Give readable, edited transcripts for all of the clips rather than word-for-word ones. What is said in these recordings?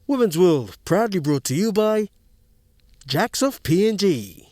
Women's World proudly brought to you by Jacks of PNG.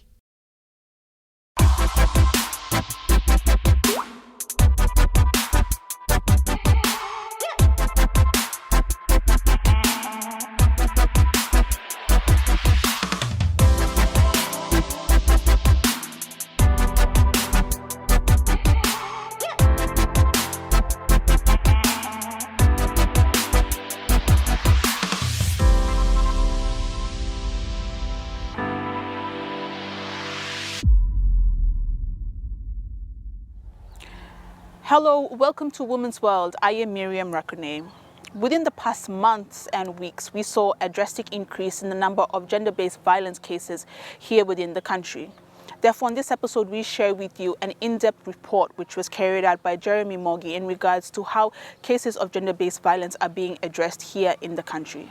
Hello, welcome to Women's World. I am Miriam Rakune. Within the past months and weeks, we saw a drastic increase in the number of gender-based violence cases here within the country. Therefore, in this episode, we share with you an in-depth report which was carried out by Jeremy Mogi in regards to how cases of gender-based violence are being addressed here in the country.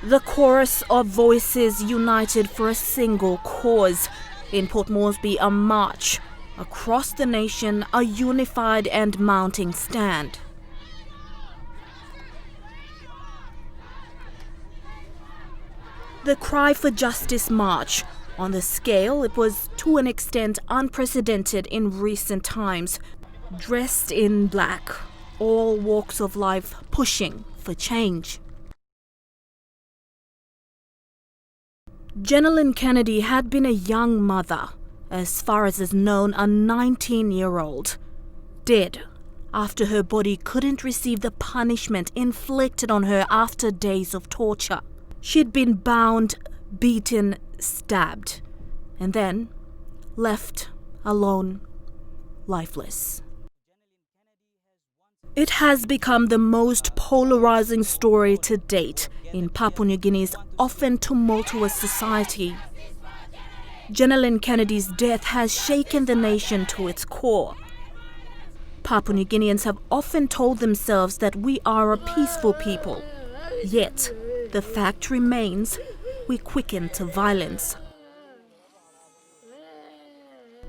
The chorus of voices united for a single cause. In Port Moresby, a march. Across the nation, a unified and mounting stand. The Cry for Justice March. On the scale, it was to an extent unprecedented in recent times. Dressed in black, all walks of life pushing for change. Jenilyn Kennedy had been a young mother, as far as is known a 19-year-old, dead after her body couldn't receive the punishment inflicted on her after days of torture. She'd been bound, beaten, stabbed, and then left alone, lifeless. It has become the most polarizing story to date in Papua New Guinea's often tumultuous society. Jenilyn Kennedy's death has shaken the nation to its core. Papua New Guineans have often told themselves that we are a peaceful people. Yet, the fact remains, we quicken to violence.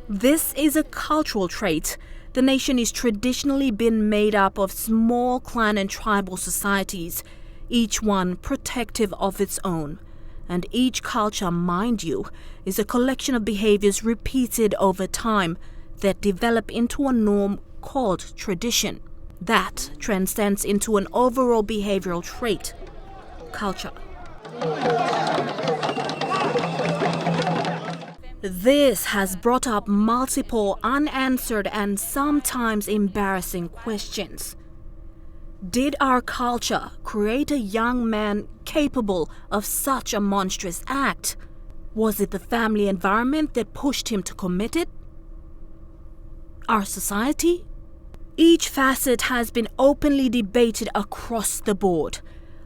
This is a cultural trait. The nation is traditionally been made up of small clan and tribal societies, each one protective of its own. And each culture, mind you, is a collection of behaviors repeated over time that develop into a norm called tradition. That transcends into an overall behavioral trait, culture. This has brought up multiple unanswered and sometimes embarrassing questions. Did our culture create a young man capable of such a monstrous act? Was it the family environment that pushed him to commit it? Our society? Each facet has been openly debated across the board.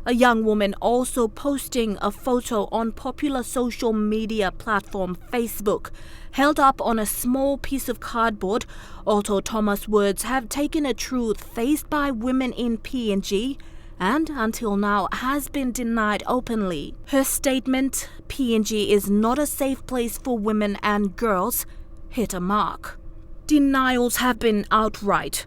A young woman also posting a photo on popular social media platform Facebook, held up on a small piece of cardboard. Although Thomas' words have taken a truth faced by women in PNG and until now has been denied openly. Her statement, PNG is not a safe place for women and girls, hit a mark. Denials have been outright.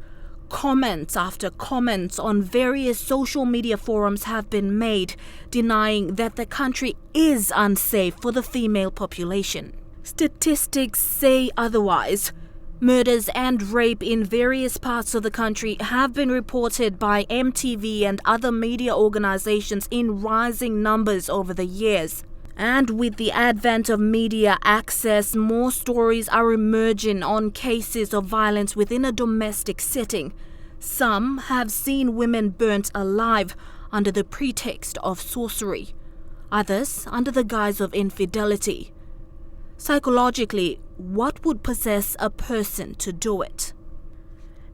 Comments after comments on various social media forums have been made, denying that the country is unsafe for the female population. Statistics say otherwise. Murders and rape in various parts of the country have been reported by EMTV and other media organizations in rising numbers over the years. And with the advent of media access, more stories are emerging on cases of violence within a domestic setting. Some have seen women burnt alive under the pretext of sorcery, others under the guise of infidelity. Psychologically, what would possess a person to do it?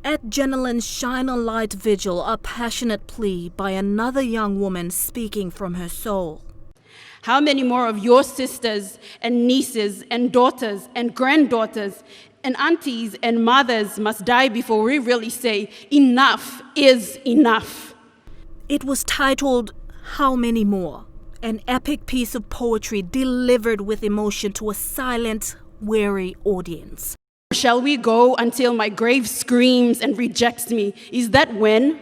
At Jenilyn's Shine a Light vigil, a passionate plea by another young woman speaking from her soul. How many more of your sisters and nieces and daughters and granddaughters and aunties and mothers must die before we really say enough is enough? It was titled How Many More? An epic piece of poetry delivered with emotion to a silent, weary audience. Shall we go until my grave screams and rejects me? Is that when?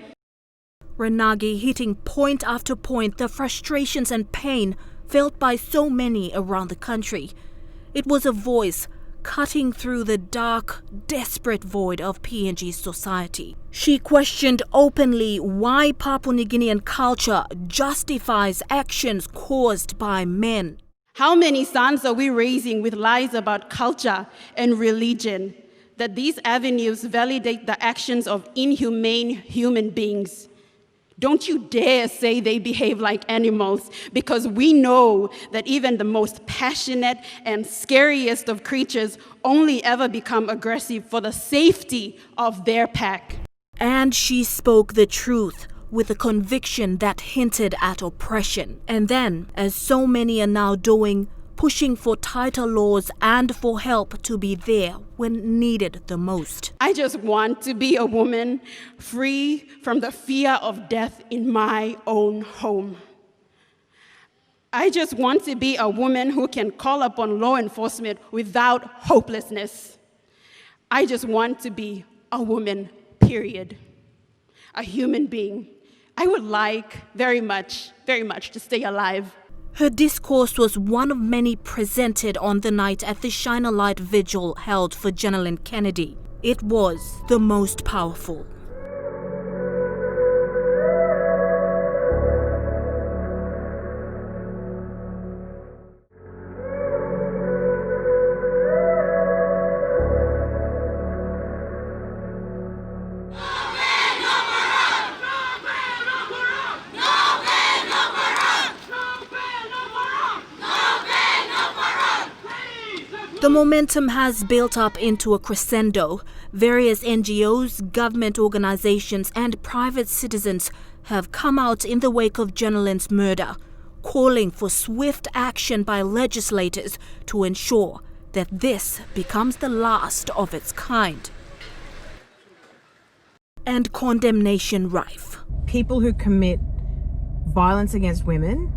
Renagi hitting point after point the frustrations and pain felt by so many around the country. It was a voice cutting through the dark, desperate void of PNG society. She questioned openly why Papua New Guinean culture justifies actions caused by men. How many sons are we raising with lies about culture and religion, that these avenues validate the actions of inhumane human beings? Don't you dare say they behave like animals, because we know that even the most passionate and scariest of creatures only ever become aggressive for the safety of their pack. And she spoke the truth with a conviction that hinted at oppression. And then, as so many are now doing, pushing for tighter laws and for help to be there when needed the most. I just want to be a woman free from the fear of death in my own home. I just want to be a woman who can call upon law enforcement without hopelessness. I just want to be a woman, period. A human being. I would like very much to stay alive. Her discourse was one of many presented on the night at the Shine a Light vigil held for Jenalyn Kennedy. It was the most powerful. The momentum has built up into a crescendo. Various NGOs, government organizations, and private citizens have come out in the wake of Jenalyn's murder, calling for swift action by legislators to ensure that this becomes the last of its kind. And condemnation rife. People who commit violence against women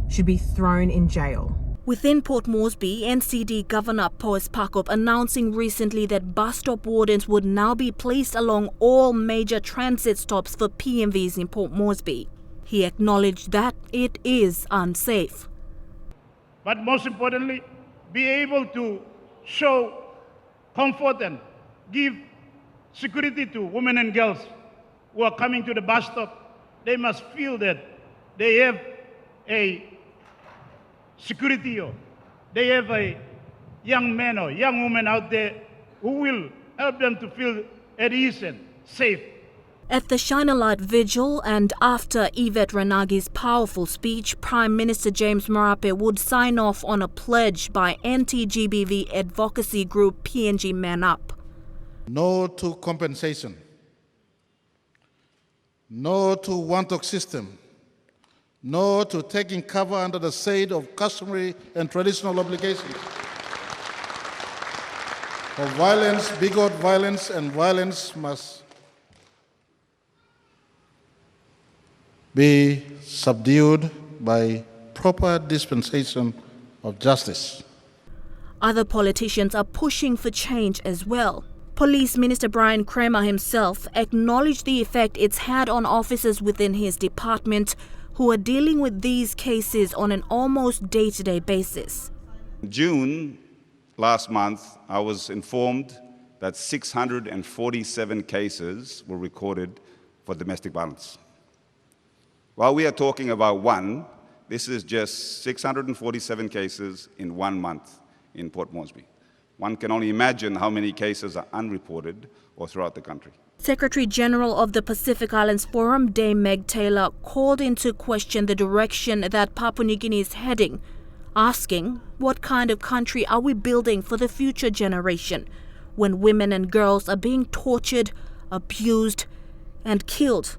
should be thrown in jail. Within Port Moresby, NCD Governor Poes Pakop announcing recently that bus stop wardens would now be placed along all major transit stops for PMVs in Port Moresby. He acknowledged that it is unsafe. But most importantly, be able to show comfort and give security to women and girls who are coming to the bus stop. They must feel that they have a security, or they have a young man or young woman out there who will help them to feel at ease and safe. At the Shine a Light vigil and after Yvette Renagi's powerful speech, Prime Minister James Marape would sign off on a pledge by anti-GBV advocacy group PNG Man Up. No to compensation. No to one-talk system. No to taking cover under the shade of customary and traditional obligations. For violence, bigot violence, and violence must be subdued by proper dispensation of justice. Other politicians are pushing for change as well. Police Minister Brian Kramer himself acknowledged the effect it's had on officers within his department who are dealing with these cases on an almost day-to-day basis. In June last month, I was informed that 647 cases were recorded for domestic violence. While we are talking about one, this is just 647 cases in 1 month in Port Moresby. One can only imagine how many cases are unreported or throughout the country. Secretary General of the Pacific Islands Forum, Dame Meg Taylor, called into question the direction that Papua New Guinea is heading, asking, what kind of country are we building for the future generation when women and girls are being tortured, abused, and killed,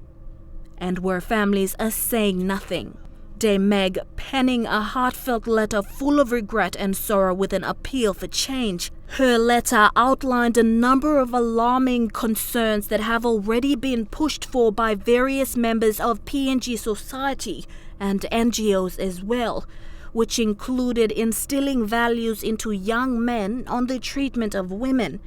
and where families are saying nothing? Dame Meg penning a heartfelt letter full of regret and sorrow with an appeal for change. Her letter outlined a number of alarming concerns that have already been pushed for by various members of PNG society and NGOs as well, which included instilling values into young men on the treatment of women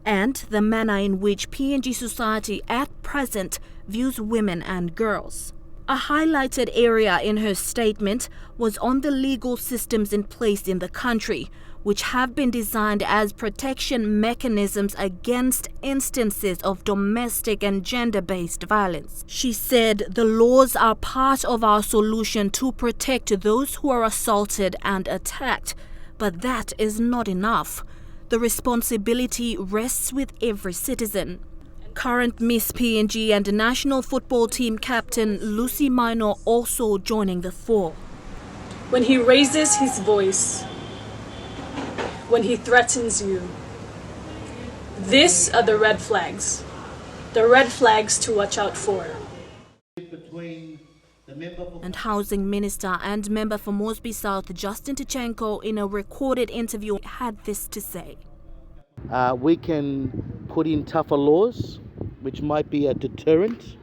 and the manner in which PNG society at present views women and girls. A highlighted area in her statement was on the legal systems in place in the country, which have been designed as protection mechanisms against instances of domestic and gender-based violence. She said the laws are part of our solution to protect those who are assaulted and attacked, but that is not enough. The responsibility rests with every citizen. Current Miss PNG and national football team captain Lucy Minor also joining the fore. When he raises his voice, when he threatens you, these are the red flags to watch out for. And Housing Minister and member for Moresby South Justin Tichenko in a recorded interview had this to say. We can put in tougher laws, which might be a deterrent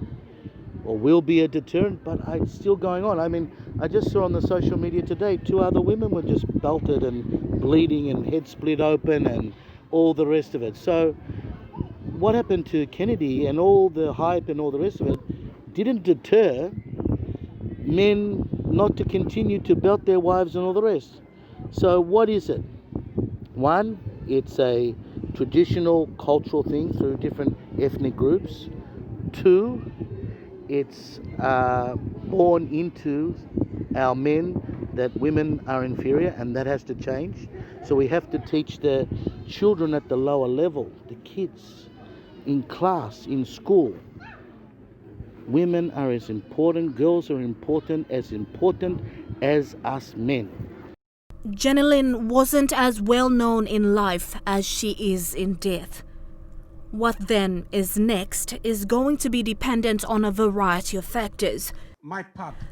or will be a deterrent, but it's still going on. I mean, I just saw on the social media today 2 other women were just belted and bleeding and head split open and all the rest of it. So what happened to Kennedy and all the hype and all the rest of it didn't deter men not to continue to belt their wives and all the rest. So what is it? One, it's a traditional cultural thing through different ethnic groups. 2, it's born into our men that women are inferior, and that has to change. So we have to teach the children at the lower level, the kids in class, in school. Women are as important, girls are important as us men. Jenilyn wasn't as well known in life as she is in death. What then is next is going to be dependent on a variety of factors.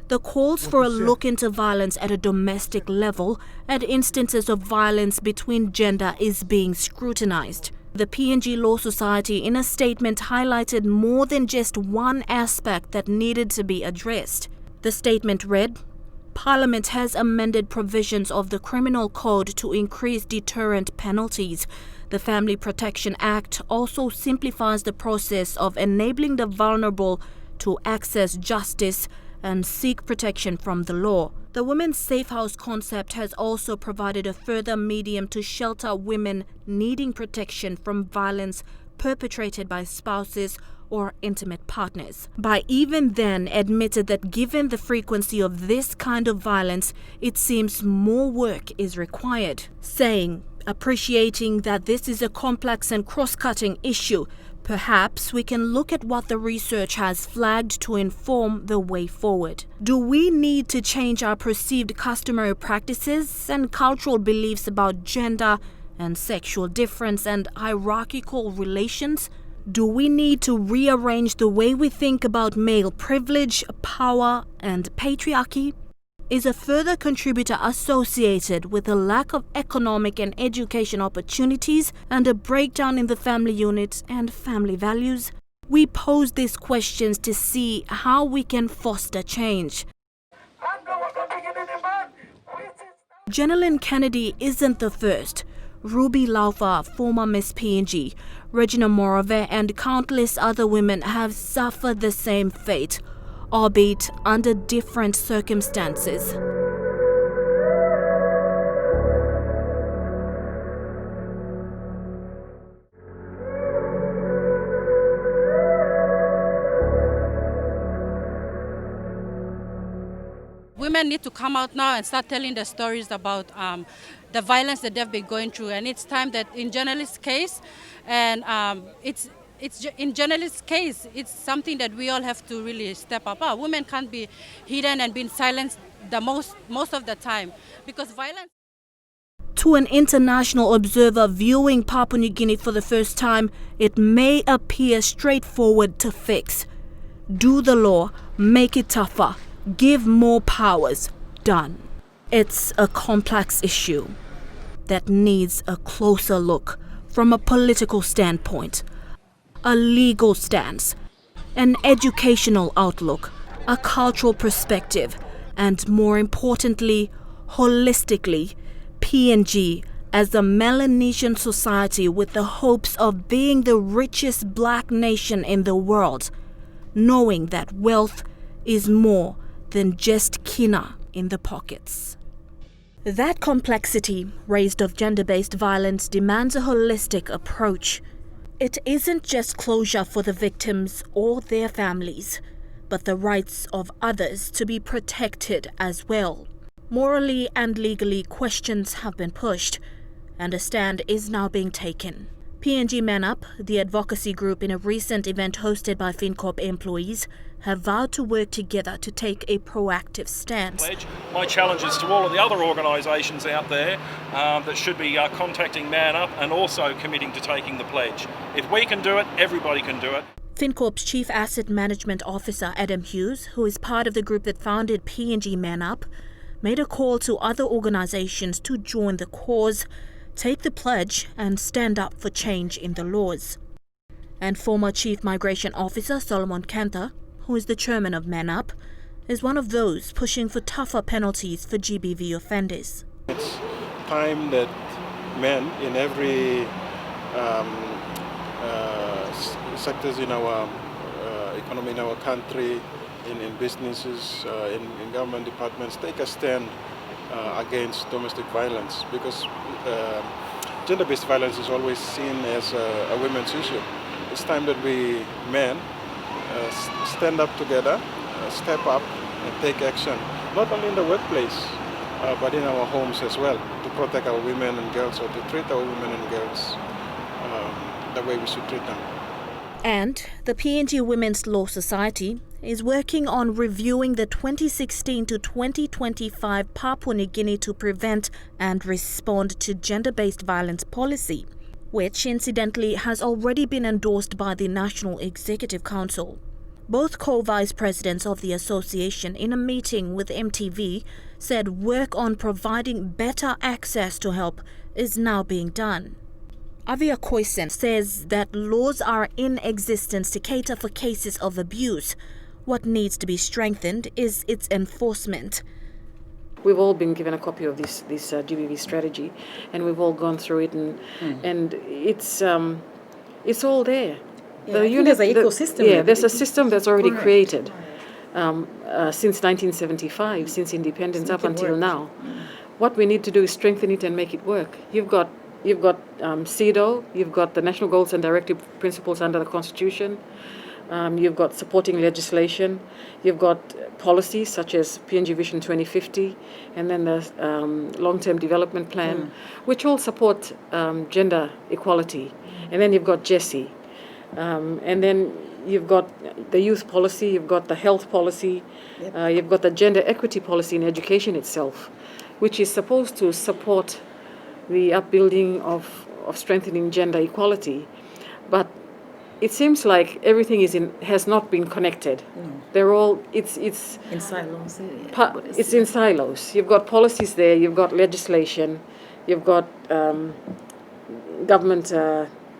The calls for a look into violence at a domestic level and instances of violence between gender is being scrutinized. The PNG Law Society in a statement highlighted more than just one aspect that needed to be addressed. The statement read, Parliament has amended provisions of the Criminal Code to increase deterrent penalties. The Family Protection Act also simplifies the process of enabling the vulnerable to access justice and seek protection from the law. The Women's Safe House concept has also provided a further medium to shelter women needing protection from violence perpetrated by spouses or intimate partners. By even then admitted that given the frequency of this kind of violence, it seems more work is required, saying, appreciating that this is a complex and cross-cutting issue, perhaps we can look at what the research has flagged to inform the way forward. Do we need to change our perceived customary practices and cultural beliefs about gender and sexual difference and hierarchical relations? Do we need to rearrange the way we think about male privilege, power, and patriarchy? Is a further contributor associated with a lack of economic and education opportunities and a breakdown in the family unit and family values? We pose these questions to see how we can foster change. Jenilyn Kennedy isn't the first. Ruby Laufa, former Miss PNG, Regina Morave, and countless other women have suffered the same fate, albeit under different circumstances. Women need to come out now and start telling the stories about the violence that they've been going through, and it's time that in journalist's case, and in journalist's case, it's something that we all have to really step up. Women can't be hidden and being silenced most of the time because violence. To an international observer viewing Papua New Guinea for the first time, it may appear straightforward to fix. Do the law, make it tougher, give more powers, done. It's a complex issue that needs a closer look from a political standpoint, a legal stance, an educational outlook, a cultural perspective, and more importantly, holistically, PNG as a Melanesian society with the hopes of being the richest black nation in the world, knowing that wealth is more than just kina in the pockets. That complexity raised of gender-based violence demands a holistic approach. It isn't just closure for the victims or their families, but the rights of others to be protected as well. Morally and legally, questions have been pushed, and a stand is now being taken. PNG Man Up, the advocacy group in a recent event hosted by FinCorp employees, have vowed to work together to take a proactive stance. My challenge is to all of the other organisations out there that should be contacting Man Up and also committing to taking the pledge. If we can do it, everybody can do it. FinCorp's Chief Asset Management Officer Adam Hughes, who is part of the group that founded PNG Man Up, made a call to other organisations to join the cause, take the pledge and stand up for change in the laws. And former Chief Migration Officer Solomon Kantha, who is the chairman of Man Up, is one of those pushing for tougher penalties for GBV offenders. It's time that men in every sectors in our economy, in our country, in businesses, in government departments, take a stand against domestic violence, because gender-based violence is always seen as a women's issue. It's time that we men stand up together, step up and take action, not only in the workplace, but in our homes as well, to protect our women and girls, or to treat our women and girls the way we should treat them. And the PNG Women's Law Society is working on reviewing the 2016 to 2025 Papua New Guinea to prevent and respond to gender-based violence policy, which incidentally has already been endorsed by the National Executive Council. Both co-vice presidents of the association, in a meeting with EMTV, said work on providing better access to help is now being done. Avia Koisen says that laws are in existence to cater for cases of abuse. What needs to be strengthened is its enforcement. We've all been given a copy of this GBV strategy, and we've all gone through it, and it's all there. Yeah, there's an ecosystem. There's a system that's already created since 1975, since independence up until now. What we need to do is strengthen it and make it work. You've got CEDAW, you've got the National Goals and Directive Principles under the Constitution, you've got supporting legislation, you've got policies such as PNG Vision 2050, and then the Long-Term Development Plan, which all support gender equality. And then you've got GESI, and then you've got the youth policy, you've got the health policy, you've got the gender equity policy in education itself, which is supposed to support the upbuilding of strengthening gender equality. But it seems like everything has not been connected. They're all, it's in silos. It's in silos. You've got policies there, you've got legislation, you've got government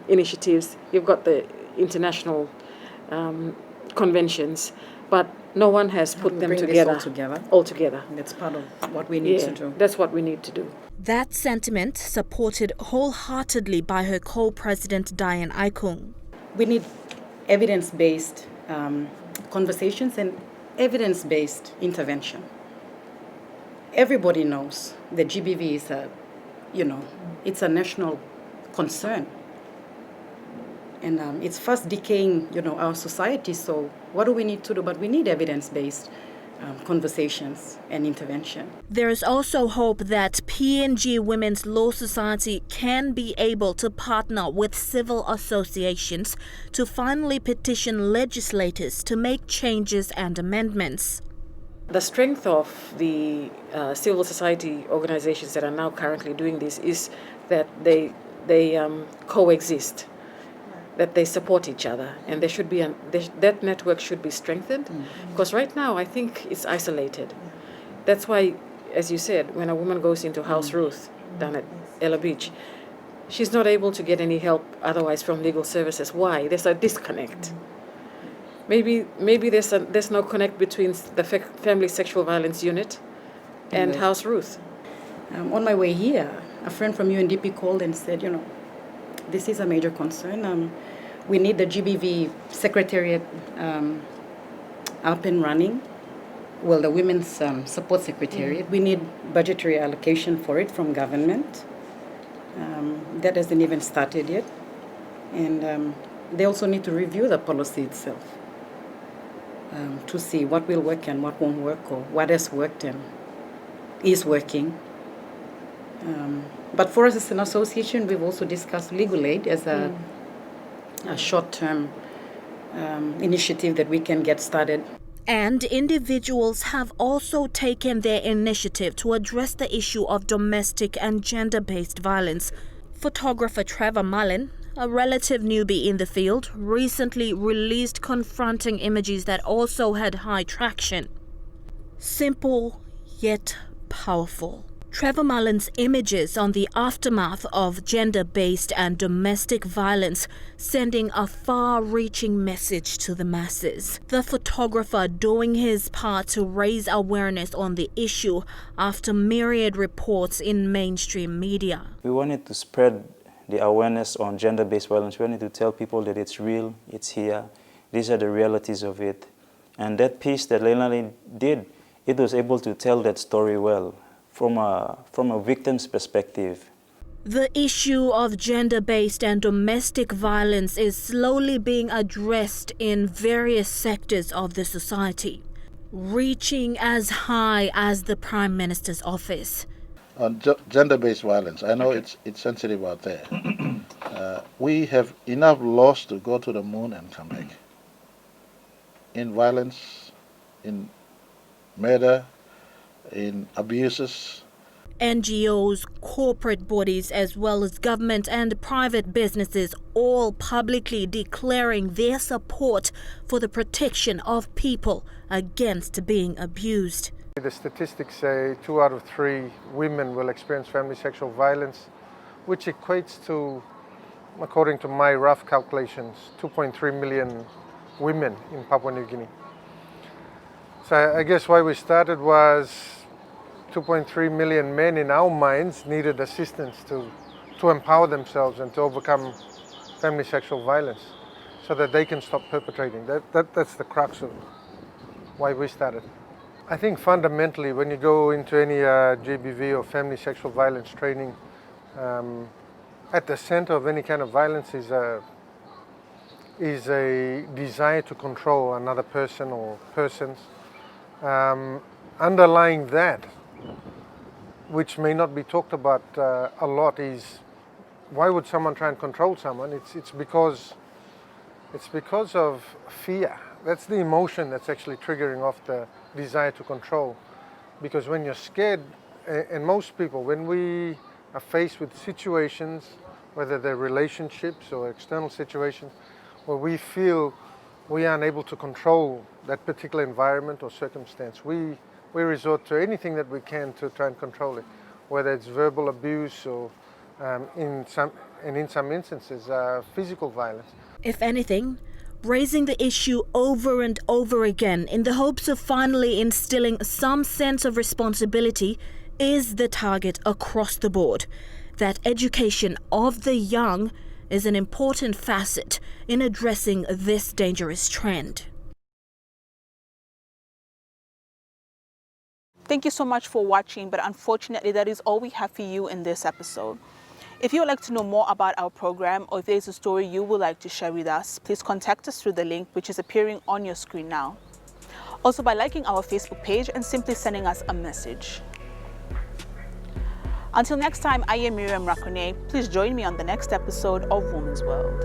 initiatives, you've got the international conventions, but no one has put them together. All together. That's part of what we need to do. That's what we need to do. That sentiment supported wholeheartedly by her co-president Diane Aikung. We need evidence-based conversations and evidence-based intervention. Everybody knows that GBV is it's a national concern. And it's fast decaying, our society. So what do we need to do? But we need evidence-based conversations and intervention. There is also hope that PNG Women's Law Society can be able to partner with civil associations to finally petition legislators to make changes and amendments. The strength of the civil society organizations that are now currently doing this is that they coexist, that they support each other, and there should be that network should be strengthened, because right now I think it's isolated. That's why, as you said, when a woman goes into House Ruth down at Ella Beach, she's not able to get any help otherwise from legal services. Why? There's a disconnect. Maybe there's no connect between the Family Sexual Violence Unit and House Ruth. On my way here, a friend from UNDP called and said, this is a major concern. We need the GBV secretariat up and running. Well, the Women's Support Secretariat. We need budgetary allocation for it from government. That hasn't even started yet. And they also need to review the policy itself to see what will work and what won't work, or what has worked and is working. But for us as an association, we've also discussed legal aid as a short-term initiative that we can get started. And individuals have also taken their initiative to address the issue of domestic and gender-based violence. Photographer Trevor Mullen, a relative newbie in the field, recently released confronting images that also had high traction. Simple, yet powerful. Trevor Mullen's images on the aftermath of gender-based and domestic violence, sending a far-reaching message to the masses. The photographer doing his part to raise awareness on the issue after myriad reports in mainstream media. We wanted to spread the awareness on gender-based violence. We wanted to tell people that it's real, it's here, these are the realities of it. And that piece that Leilani did, it was able to tell that story well. From a victim's perspective. The issue of gender-based and domestic violence is slowly being addressed in various sectors of the society, reaching as high as the Prime Minister's office. On gender-based violence, I know it's sensitive out there. We have enough laws to go to the moon and come back. In violence, in murder, in abuses. NGOs, corporate bodies, as well as government and private businesses, all publicly declaring their support for the protection of people against being abused. The statistics say 2 out of 3 women will experience family sexual violence, which equates to, according to my rough calculations, 2.3 million women in Papua New Guinea. So I guess why we started was 2.3 million men in our minds needed assistance to empower themselves and to overcome family sexual violence so that they can stop perpetrating. That's the crux of why we started. I think fundamentally when you go into any GBV or family sexual violence training, at the center of any kind of violence is a desire to control another person or persons. Underlying that, which may not be talked about a lot, is why would someone try and control someone? It's because of fear. That's the emotion that's actually triggering off the desire to control. Because when you're scared, and most people, when we are faced with situations, whether they're relationships or external situations, where we feel we are unable to control that particular environment or circumstance, we resort to anything that we can to try and control it, whether it's verbal abuse or in some instances physical violence. If anything, raising the issue over and over again in the hopes of finally instilling some sense of responsibility is the target across the board. That education of the young is an important facet in addressing this dangerous trend. Thank you so much for watching, but unfortunately that is all we have for you in this episode. If you would like to know more about our program, or if there's a story you would like to share with us, please contact us through the link which is appearing on your screen now. Also by liking our Facebook page and simply sending us a message. Until next time, I am Miriam Rakone. Please join me on the next episode of Women's World.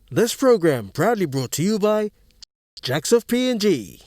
This program proudly brought to you by Jacks of PNG.